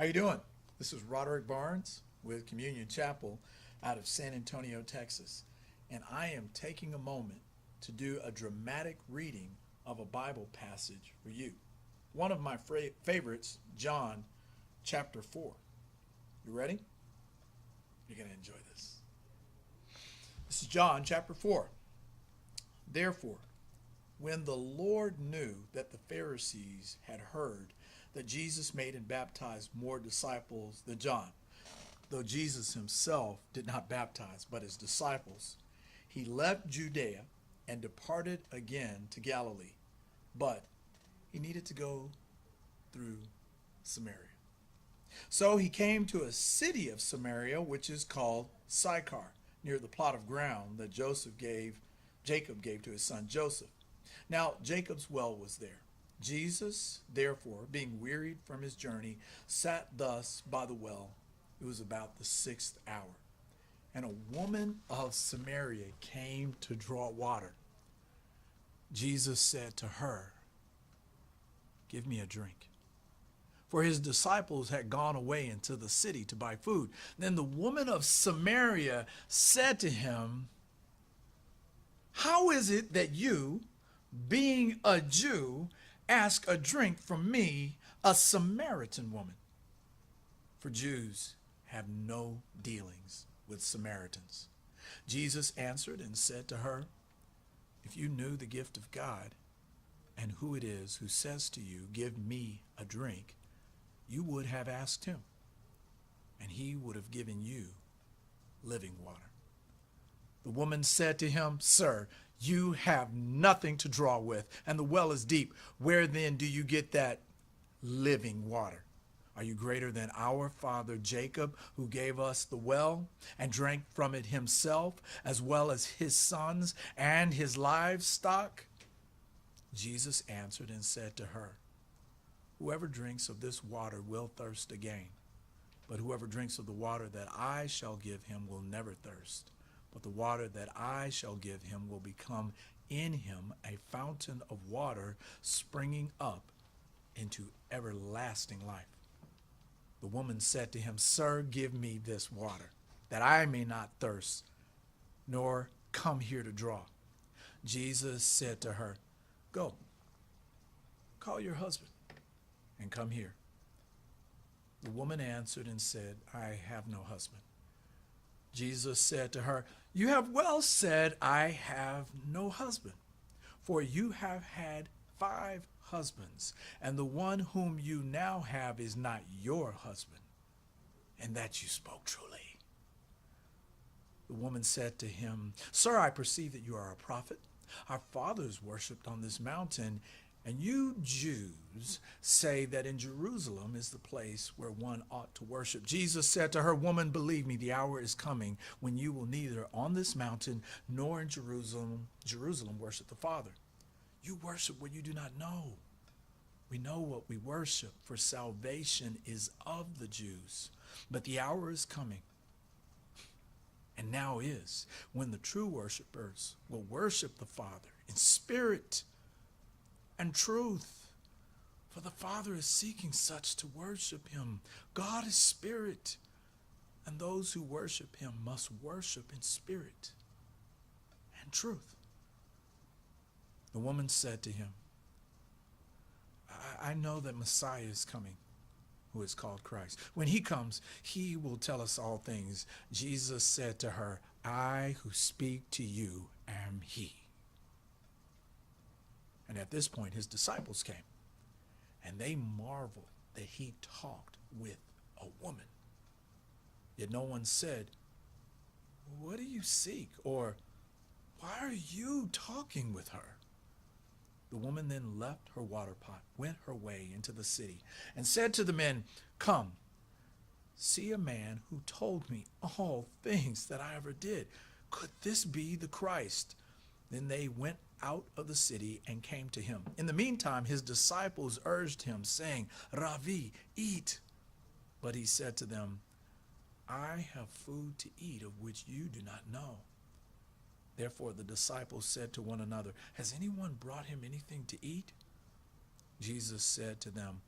How you doing? This is Roderick Barnes with Communion Chapel out of San Antonio, Texas. And I am taking a moment to do a dramatic reading of a Bible passage for you. One of my favorites, John chapter 4. You ready? You're going to enjoy this. This is John chapter 4. Therefore, when the Lord knew that the Pharisees had heard that Jesus made and baptized more disciples than John, though Jesus himself did not baptize, but his disciples, he left Judea and departed again to Galilee. But he needed to go through Samaria. So he came to a city of Samaria, which is called Sychar, near the plot of ground that Jacob gave to his son Joseph. Now Jacob's well was there. Jesus, therefore, being wearied from his journey, sat thus by the well. It was about the 6th hour. And a woman of Samaria came to draw water. Jesus said to her, "Give me a drink." For his disciples had gone away into the city to buy food. Then the woman of Samaria said to him, "How is it that you, being a Jew, ask a drink from me, a Samaritan woman?" For Jews have no dealings with Samaritans. Jesus answered and said to her, "If you knew the gift of God and who it is who says to you, 'Give me a drink,' you would have asked him, and he would have given you living water." The woman said to him, "Sir, you have nothing to draw with, and the well is deep. Where then do you get that living water? Are you greater than our father Jacob, who gave us the well and drank from it himself, as well as his sons and his livestock?" Jesus answered and said to her, "Whoever drinks of this water will thirst again, but whoever drinks of the water that I shall give him will never thirst. But the water that I shall give him will become in him a fountain of water springing up into everlasting life." The woman said to him, "Sir, give me this water, that I may not thirst, nor come here to draw." Jesus said to her, "Go, call your husband and come here." The woman answered and said, "I have no husband." Jesus said to her, "You have well said, 'I have no husband,' for you have had 5 husbands, and the one whom you now have is not your husband, and that you spoke truly." The woman said to him, "Sir, I perceive that you are a prophet. Our fathers worshipped on this mountain, and you Jews say that in Jerusalem is the place where one ought to worship." Jesus said to her, "Woman, believe me, the hour is coming when you will neither on this mountain nor in Jerusalem worship the Father. You worship what you do not know. We know what we worship, for salvation is of the Jews. But the hour is coming, and now is, when the true worshipers will worship the Father in spirit and truth. For the Father is seeking such to worship him. God is spirit, and those who worship him must worship in spirit and truth." The woman said to him, I know that Messiah is coming, who is called Christ. When he comes, he will tell us all things." Jesus said to her, "I who speak to you am he." And at this point, his disciples came, and they marveled that he talked with a woman. Yet no one said, "What do you seek?" or "Why are you talking with her?" The woman then left her water pot, went her way into the city, and said to the men, "Come, see a man who told me all things that I ever did. Could this be the Christ?" Then they went out of the city and came to him. In the meantime, his disciples urged him, saying, "Ravi, eat." But he said to them, "I have food to eat of which you do not know." Therefore the disciples said to one another, "Has anyone brought him anything to eat?" Jesus said to them,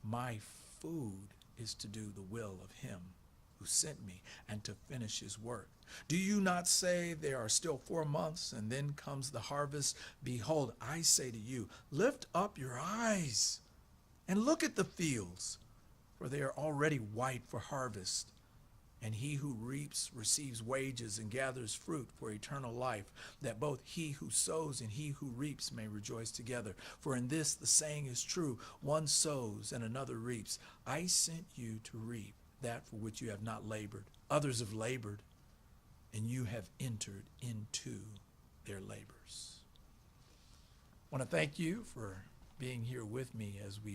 "My food is to do the will of him who sent me and to finish his work. Do you not say there are still 4 months and then comes the harvest? Behold, I say to you, lift up your eyes and look at the fields, for they are already white for harvest. And he who reaps receives wages and gathers fruit for eternal life, that both he who sows and he who reaps may rejoice together. For in this the saying is true, one sows and another reaps. I sent you to reap that for which you have not labored. Others have labored, and you have entered into their labors. I want to thank you for being here with me as we